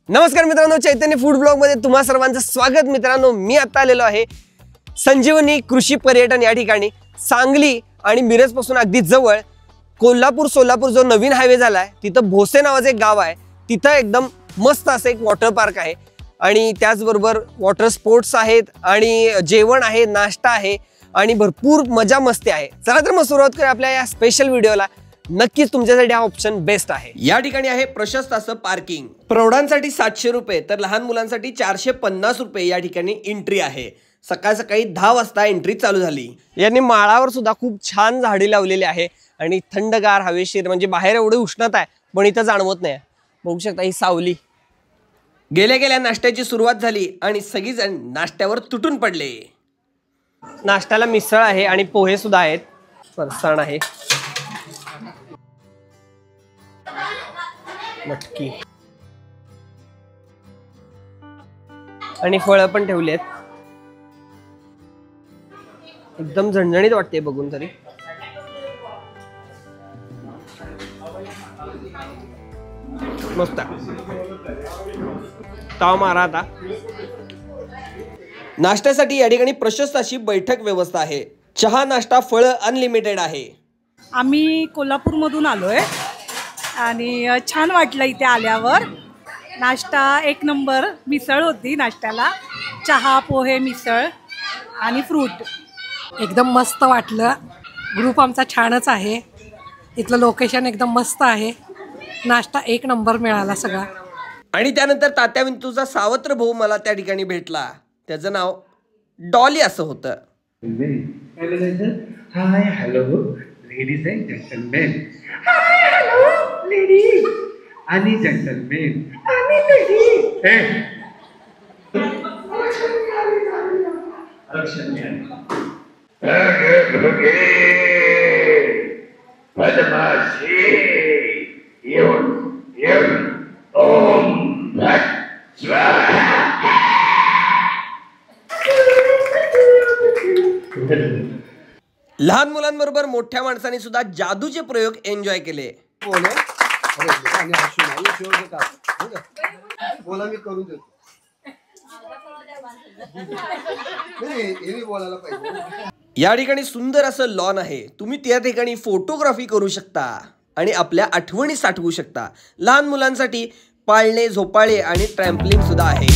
नमस्कार मित्रांनो, चैतन्य food blog मध्ये तुम्हा सर्वांचं स्वागत। मित्रांनो, मी आता आलेलो आहे संजीवनी कृषी पर्यटन या ठिकाणी। सांगली आणि मिरज पासून अगदी जवळ कोल्हापूर सोलापूर जो नवीन हायवे झालाय तिथं भोसे नावाचे एक गाव आहे। तिथं एकदम मस्त असं एक वॉटर पार्क आहे आणि त्याचबरोबर वॉटर स्पोर्ट्स आहेत आणि जेवण आहे, नाश्ता आहे आणि भरपूर मजा मस्ती आहे। चला तर मग सुरुवात करूया आपल्या या स्पेशल व्हिडिओला। नक्कीच तुमच्यासाठी हा ऑप्शन बेस्ट आहे। या ठिकाणी आहे प्रशस्त असं पार्किंग। प्रौढांसाठी 700 रुपये तर लहान मुलांसाठी 450 रुपये या ठिकाणी एंट्री आहे। सकाळ सकाळी 10 वाजता एंट्री चालू झाली। यांनी माळावर सुद्धा खूप छान झाडी लावलेली आहे आणि थंडगार हवेशीर, म्हणजे बाहेर एवढी उष्णता आहे पण इथं जाणवत नाही। बघू शकता ही सावली। गेल्या गेल्या नाश्त्याची सुरुवात झाली आणि सगळीजण नाश्त्यावर तुटून पडले। नाश्त्याला मिसळ आहे आणि पोहे सुद्धा आहेत, फरसाण आहे, मटकी आणि फळं पण ठेवली आहेत। एकदम झणझणीत वाटते बघून तरी। मस्त ताव मारा आता। नाश्त्यासाठी या ठिकाणी प्रशस्त अशी बैठक व्यवस्था आहे। चहा नाश्ता फळं अनलिमिटेड आहे। आम्ही कोल्हापूर मधून आलोय आणि छान वाटलं इथे आल्यावर। नाश्ता एक नंबर, मिसळ होती नाश्त्याला, चहा पोहे मिसळ आणि फ्रूट। एकदम मस्त वाटलं। ग्रुप आमचा छानच आहे। इथलं लोकेशन एकदम मस्त आहे। नाश्ता एक नंबर मिळाला सगळा। आणि त्यानंतर तात्या विंतूचा सावत्र भाऊ मला त्या ठिकाणी भेटला। त्याचं नाव डॉली असं होतं। Hi hello ladies and gentlemen, hi hello ladies आणि जेंटलमेन आणि लेडीज। लहान मुलांबरोबर मोठ्या माणसांनी सुद्धा जादूचे प्रयोग एन्जॉय केले। या ठिकाणी सुंदर असं लॉन आहे। तुम्ही त्या ठिकाणी फोटोग्राफी करू शकता आणि आपल्या आठवणी साठवू शकता। लहान मुलांसाठी पाळणे, झोपाळे आणि ट्रॅम्पलिंग सुद्धा आहे।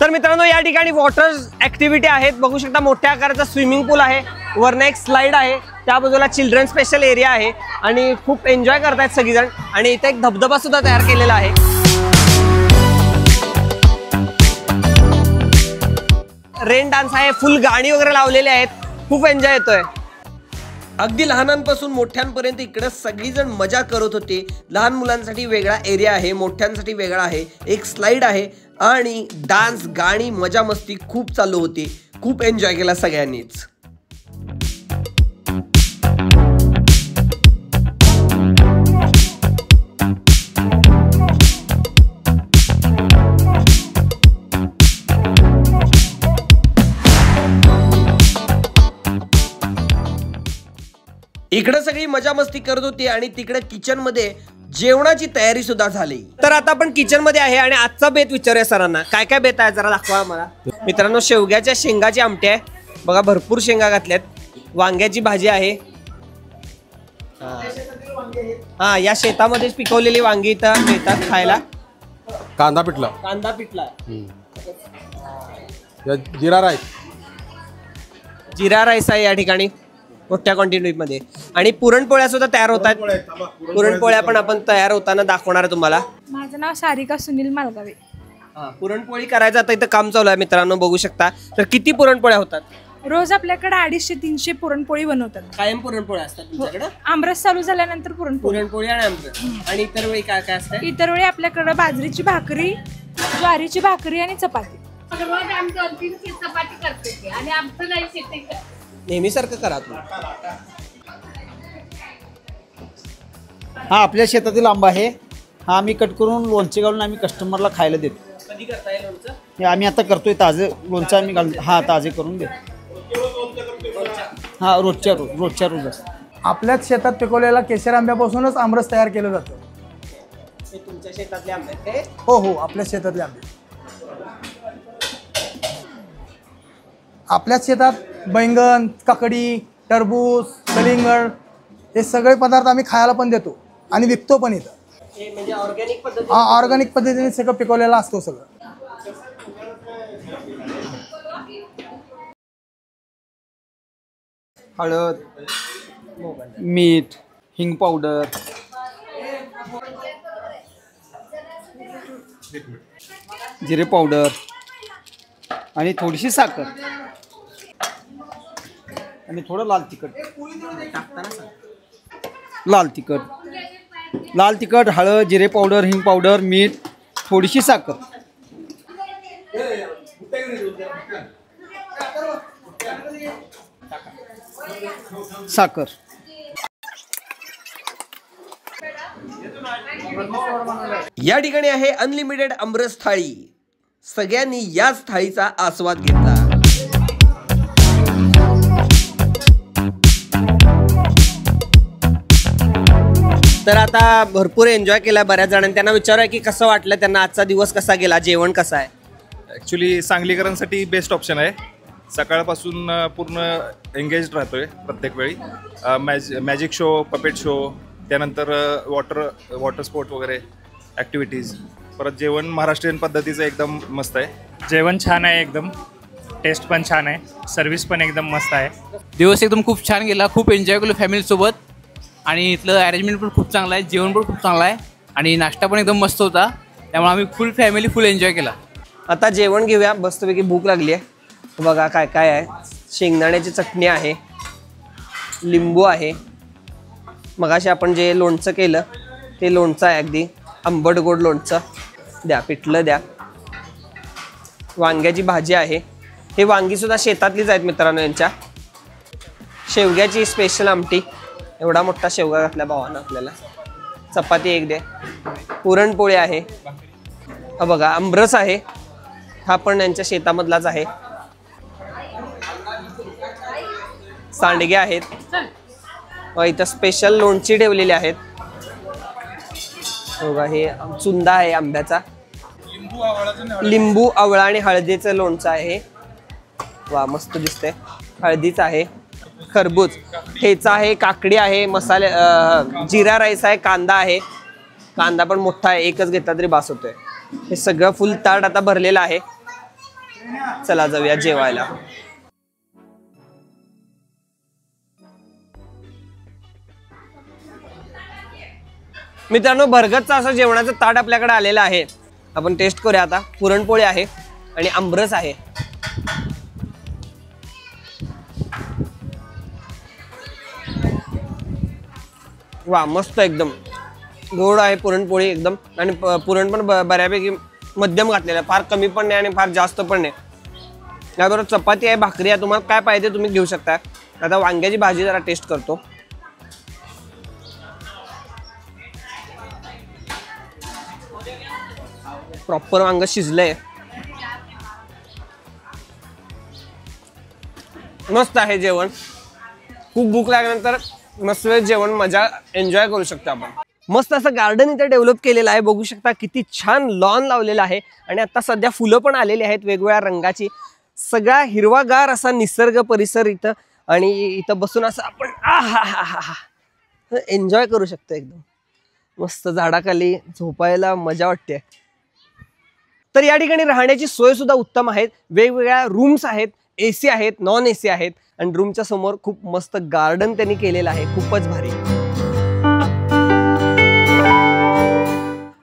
तर मित्रांनो, या ठिकाणी वॉटर ऍक्टिव्हिटी आहेत। बघू शकता मोठ्या आकाराचा स्विमिंग पूल आहे, वरनं एक स्लाइड आहे, त्या बाजूला चिल्ड्रन स्पेशल एरिया आहे आणि खूप एन्जॉय करतायत सगळीजण। आणि इथे एक धबधबा सुद्धा तयार केलेला आहे। रेन डान्स आहे, फुल गाणी वगैरे लावलेले आहेत, खूप एन्जॉय येतोय। अगदी लहानांपासून मोठ्यांपर्यंत इकडे सगळीजण मजा करत होते। लहान मुलांसाठी वेगळा एरिया आहे, मोठ्यांसाठी वेगळा आहे, एक स्लाइड आहे आणि डान्स, गाणी, मजा मस्ती खूप चालू होती। खूप एन्जॉय केला सगळ्यांनीच। इकडे सगळी मजा मस्ती करत होती आणि तिकडे किचन मध्ये जेवणाची तयारी सुद्धा झाली। तर आता आपण किचन मध्ये आहे आणि आजचा बेत विचारूया सरांना। काय काय बेत आहे जरा दाखवा मला। मित्रांनो, शेवग्याच्या शेंगाची आमटी आहे बघा, भरपूर शेंगा घातल्यात। वांग्याची भाजी आहे, हा या शेतामध्येच पिकवलेली वांगी इथं मिळतात खायला। कांदा पिठला, कांदा पिठला, जिरा राईस, जिरा राईस आहे या ठिकाणी मोठ्या क्वांटिटी मध्ये। आणि पुरणपोळ्या सुद्धा तयार होतात। पुरणपोळ्या पण आपण तयार होताना दाखवणार तुम्हाला। माझं नाव सारिका सुनील मालगावे। पुरणपोळी करायचं आता इथं काम चालू आहे मित्रांनो, बघू शकता। तर किती पुरणपोळ्या होतात? रोज आपल्याकडे 250-300 पुरणपोळी बनवतात। कायम पुरणपोळ्या असतात तुमच्याकडे? आमरस चालू झाल्यानंतर पुरणपोळी आणि आमरस। आणि इतर वेळी काय काय असतं? इतर वेळी आपल्याकडे बाजरीची भाकरी, ज्वारीची भाकरी आणि चपाती। चपाती करते आणि आमचं नाही शेती नेहमीसारखं करा तुम्ही। हा आपल्या शेतातील आंबा आहे। हा आम्ही कट करून लोणचे घालून आम्ही कस्टमरला खायला देतो। कधी करताय लोणचं? हे आम्ही आता करतोय, ताजे लोणचं आम्ही घालून, हा ताजे करून देतो। हा रोजच्या रोज असतं. आपल्याच शेतात पिकवलेला केशर आंब्यापासूनच आमरस तयार केलं जातं. तुमच्या शेतातले आंबे आहेत हे? हो आपल्या शेतातले आंबे. आपल्याच शेतात बैंगन, काकडी, टरबूज, कलिंगड हे सगळे पदार्थ आम्ही खायला पण देतो आणि विकतो पण इथं. हे म्हणजे ऑर्गॅनिक पद्धती. ऑर्गॅनिक पद्धतीने सगळं पिकवलेलं असतो सगळं. हळद, मीठ, हिंग पावडर, जिरे पावडर आणि थोडीशी साखर आणि थोडं लाल तिखट, हळद, जिरे पावडर, हिंग पावडर, मीठ, थोडीशी साखर. या ठिकाणी आहे अनलिमिटेड आमरस थाळी. सगळ्यांनी याच थाळीचा आस्वाद घेतला. तर आता भरपूर एन्जॉय केला बऱ्याच जणांनी. त्यांना विचारूया की कसं वाटलं, त्यांना आजचा दिवस कसा गेला, जेवण कसं आहे. ॲक्च्युली सांगलीकरांसाठी बेस्ट ऑप्शन आहे. सकाळपासून पूर्ण एंगेज्ड राहतोय प्रत्येक वेळी. मॅजिक शो, पपेट शो, त्यानंतर वॉटर स्पोर्ट वगैरे ॲक्टिव्हिटीज. परत जेवण महाराष्ट्रीयन पद्धतीचं एकदम मस्त आहे. जेवण छान आहे, एकदम टेस्ट पण छान आहे, सर्व्हिस पण एकदम मस्त आहे. दिवस एकदम खूप छान गेला, खूप एन्जॉय केलं फॅमिलीसोबत. आणि इथलं अरेंजमेंट पण खूप चांगलं आहे, जेवण पण खूप चांगलं आहे आणि नाश्ता पण एकदम मस्त होता. त्यामुळे आम्ही फुल फॅमिली फुल एन्जॉय केला. आता जेवण घेऊया, मस्तपैकी भूक लागली आहे. बघा काय काय आहे. शेंगदाण्याची चटणी आहे, लिंबू आहे, मगाशी आपण जे लोणचं केलं ते लोणचं आहे, अगदी आंबट गोड लोणचं. द्या, पिठलं द्या. वांग्याची भाजी आहे. हे वांगी सुद्धा शेतातलीच आहेत मित्रांनो यांच्या. शेवग्याची स्पेशल आमटी, एवढा मोठा शेवगा घातला भावानं आपल्याला. चपाती एक दे. पुरणपोळी आहे. हा बघा आमरस आहे, हा पण यांच्या शेतामधलाच आहे. सांडगे आहेत. इथं स्पेशल लोणची ठेवलेली आहेत. बघा हे चुंदा आहे आंब्याचा. लिंबू, आवळा आणि हळदीचं लोणचं आहे. वा मस्त दिसतंय. हळदीचं आहे. खरबूज, ठेचा आहे, काकडी आहे, मसाले, जिरा राईस आहे, कांदा आहे. कांदा पण मोठा आहे, एकच घेतला तरी बास होतोय. हे सगळं फुल ताट आता भरलेलं आहे. चला जाऊया जेवायला. मित्रांनो भरगतचं असं जेवणाचं ताट आपल्याकडे आलेलं आहे. आपण टेस्ट करूया आता. पुरणपोळी आहे आणि आमरस आहे. वा मस्त, एकदम गोड आहे पुरणपोळी एकदम. आणि पुरण पण बऱ्यापैकी मध्यम घातलेलं आहे, फार कमी पण नाही आणि फार जास्त पण नाही. याबरोबर चपाती आहे, भाकरी आहे, तुम्हाला काय पाहिजे तुम्ही घेऊ शकता. आता वांग्याची भाजी जरा टेस्ट करतो. प्रॉपर वांग शिजलंय, मस्त आहे जेवण. खूप भूक लागल्यानंतर मस्त जेवण मजा एन्जॉय करू शकतो आपण. मस्त असं गार्डन इथे डेव्हलप केलेलं आहे. बघू शकता किती छान लॉन लावलेलं आहे. आणि आता सध्या फुलं पण आलेली आहेत वेगवेगळ्या रंगाची. सगळा हिरवागार असा निसर्ग परिसर इथं. आणि इथं बसून असं आपण एन्जॉय करू शकतो. एकदम मस्त झाडाखाली झोपायला मजा वाटते. तर या ठिकाणी राहण्याची सोय सुद्धा उत्तम आहे. वेगवेगळ्या रूम्स आहेत, AC आहेत, नॉन AC आहेत. आणि रूमच्या समोर खूप मस्त गार्डन त्यांनी केलेलं आहे, खूपच भारी.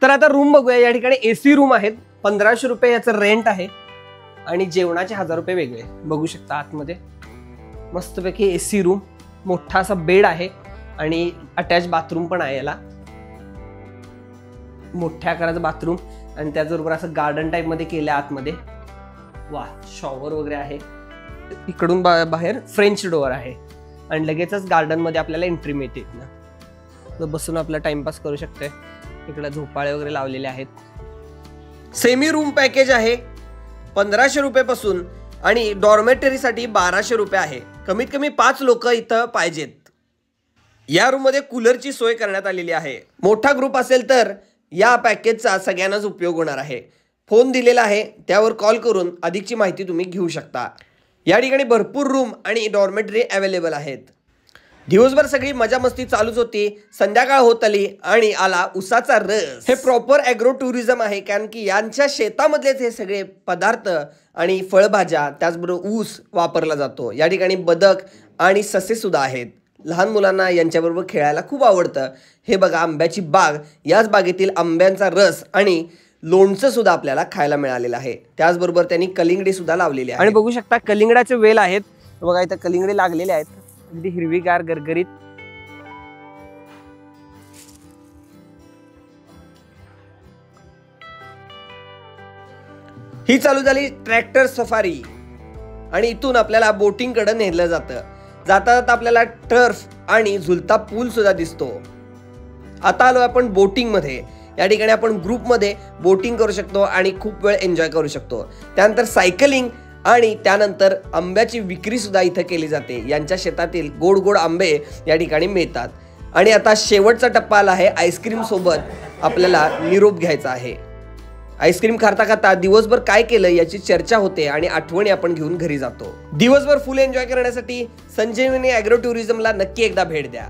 तर आता रूम बघूया. या ठिकाणी AC रूम आहेत. 1500 रुपये याचं रेंट आहे. आणि जेवणाचे 1000 रुपये वेगळे. बघू शकता आतमध्ये मस्तपैकी AC रूम. मोठा असा बेड आहे आणि अटॅच बाथरूम पण आहे याला. मोठ्या आकाराचं बाथरूम आणि त्याचबरोबर असं गार्डन टाईप मध्ये केलं आतमध्ये. वा, शॉवर वगैरे आहे. इकडून बाहेर फ्रेंच डोअर आहे आणि लगेचच गार्डन मध्ये आपल्याला एंट्री मिळते. इथनं बसून आपला टाइमपास करू शकते. इकडे झोपाळे वगैरे लावलेले आहेत. सेमी रूम पॅकेज आहे 1500 रुपये पासून आणि डॉर्मेटरीसाठी 1200 रुपये आहे. कमीत कमी 5 लोक इथं पाहिजेत. या रूम मध्ये कूलरची सोय करण्यात आलेली आहे. मोठा ग्रुप असेल तर या पॅकेजचा सगळ्यांनाच उपयोग होणार आहे. फोन दिलेला आहे, त्यावर कॉल करून अधिकची माहिती तुम्ही घेऊ शकता. या ठिकाणी भरपूर रूम आणि डॉर्मेटरी अवेलेबल आहेत. दिवसभर सगळी मजा मस्ती चालूच होती. संध्याकाळ होत आली आणि आला उसाचा रस. हे प्रॉपर ॲग्रो टुरिझम आहे, कारण की यांच्या शेतामधलेच हे सगळे पदार्थ आणि फळभाज्या त्याचबरोबर ऊस वापरला जातो. या ठिकाणी बदक आणि ससे सुद्धा आहेत. लहान मुलांना यांच्याबरोबर खेळायला खूप आवडतं. हे बघा आंब्याची बाग, याच बागेतील आंब्यांचा रस आणि लोणचं सुद्धा आपल्याला खायला मिळालेलं आहे. त्याचबरोबर त्यांनी कलिंगडी सुद्धा लावलेली आहे आणि बघू शकता कलिंगडाचे वेल आहेत. बघा इथं कलिंगडे लागलेले आहेत, अगदी हिरवीगार गरगरीत. ही चालू झाली ट्रॅक्टर सफारी आणि इथून आपल्याला बोटिंग कडे नेलं जातं. जाता जाता आपल्याला टर्फ आणि झुलता पूल सुद्धा दिसतो. आता आलो आपण बोटिंग मध्ये. या ठिकाणी आपण ग्रुपमध्ये बोटिंग करू शकतो आणि खूप वेळ एन्जॉय करू शकतो. त्यानंतर सायकलिंग आणि त्यानंतर आंब्याची विक्री सुद्धा इथं केली जाते. यांच्या शेतातील गोड गोड आंबे या ठिकाणी मिळतात. आणि आता शेवटचा टप्पा आला आहे. आईस्क्रीम सोबत आपल्याला निरोप घ्यायचा आहे. आईस्क्रीम खाता खाता दिवसभर काय केलं याची चर्चा होते आणि आठवणी आपण घेऊन घरी जातो. दिवसभर फुल एन्जॉय करण्यासाठी संजीवनी ॲग्रो टुरिझमला नक्की एकदा भेट द्या.